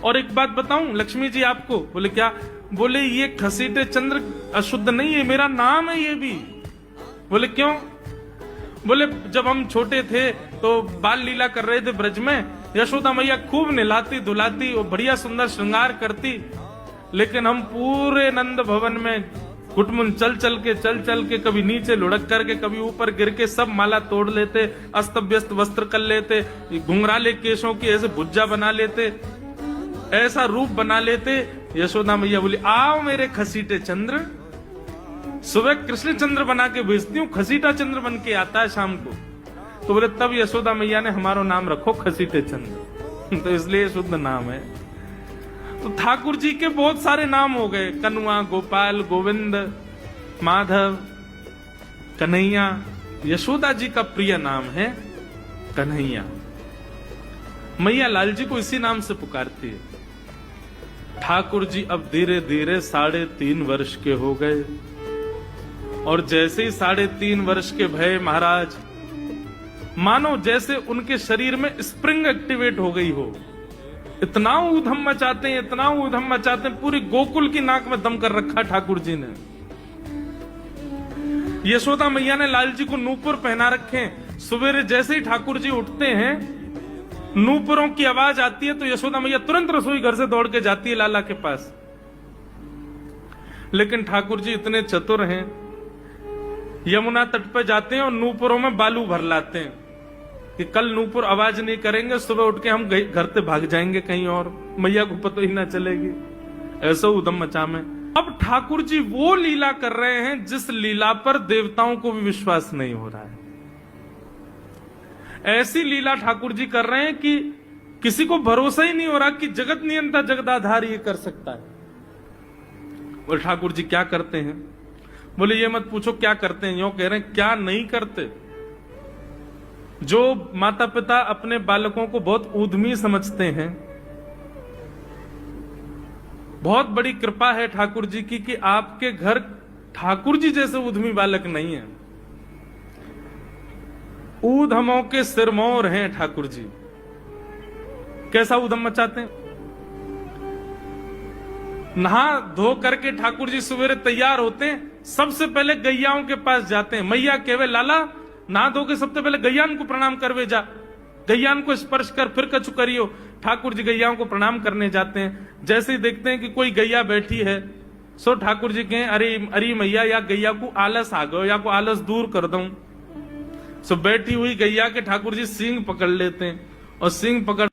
और एक बात बताऊं लक्ष्मी जी आपको, बोले क्या? बोले ये खसीटे चंद्र अशुद्ध नहीं है, मेरा नाम है ये भी। बोले क्यों? बोले जब हम छोटे थे तो बाल लीला कर रहे थे ब्रज में, यशोदा मैया खूब नहलाती धुलाती और बढ़िया सुंदर श्रृंगार करती, लेकिन हम पूरे नंद भवन में घुटमुन चल चल के कभी नीचे लुढ़क करके कभी ऊपर गिर के सब माला तोड़ लेते, अस्त व्यस्त वस्त्र कर लेते, घुंघराले केशों की ऐसे भुज्जा बना लेते, ऐसा रूप बना लेते। यशोदा मैया बोली आओ मेरे खसीटे चंद्र, सुबह कृष्ण चंद्र बना के भेजती हूँ, खसीटा चंद्र बन के आता है शाम को। तो बोले तब यशोदा मैया ने हमारा नाम रखो खसीटे चंद्र, तो इसलिए शुद्ध नाम है। तो ठाकुर जी के बहुत सारे नाम हो गए, कनुआ, गोपाल, गोविंद, माधव, कन्हैया। यशोदा जी का प्रिय नाम है कन्हैया। मैया लाल जी को इसी नाम से पुकारती है। ठाकुर जी अब धीरे धीरे 3.5 वर्ष के हो गए, और जैसे ही 3.5 वर्ष के भय महाराज, मानो जैसे उनके शरीर में स्प्रिंग एक्टिवेट हो गई हो। इतना ऊधम मचाते हैं, इतना ऊधम मचाते हैं, पूरी गोकुल की नाक में दम कर रखा ठाकुर जी ने। यशोदा मैया ने लाल जी को नूपुर पहना रखे। सवेरे जैसे ही ठाकुर जी उठते हैं, नूपुरों की आवाज आती है तो यशोदा मैया तुरंत रसोई घर से दौड़ के जाती है लाला के पास। लेकिन ठाकुर जी इतने चतुर हैं, यमुना तट पर जाते हैं और नूपुरों में बालू भर लाते हैं कि कल नूपुर आवाज नहीं करेंगे, सुबह उठ के हम घर से भाग जाएंगे कहीं और, मैया को पता ही ना चलेगी। ऐसा उदम मचा में अब ठाकुर जी वो लीला कर रहे हैं जिस लीला पर देवताओं को भी विश्वास नहीं हो रहा है। ऐसी लीला ठाकुर जी कर रहे हैं कि किसी को भरोसा ही नहीं हो रहा कि जगत नियंता जगदाधार ये कर सकता है। बोले ठाकुर जी क्या करते हैं? बोले ये मत पूछो क्या करते हैं, यूं कह रहे हैं क्या नहीं करते। जो माता पिता अपने बालकों को बहुत उद्यमी समझते हैं, बहुत बड़ी कृपा है ठाकुर जी की कि आपके घर ठाकुर जी जैसे उद्यमी बालक नहीं है। ऊधमों के सिरमौर हैं ठाकुर जी। कैसा उधम मचाते हैं? नहा धो करके ठाकुर जी सवेरे तैयार होते हैं, सबसे पहले गैयाओं के पास जाते हैं। मैया कहवे लाला नहा धो के सबसे पहले गैयान को प्रणाम करवे जा, गैयान को स्पर्श कर फिर कछु करियो। ठाकुर जी गैयाओं को प्रणाम करने जाते हैं। जैसे ही देखते हैं कि कोई गैया बैठी है, सो ठाकुर जी कहें अरे मैया या गैया को आलस आ गयो, या को आलस दूर कर दूं। सो बैठी हुई गैया के ठाकुर जी सींग पकड़ लेते हैं और सींग पकड़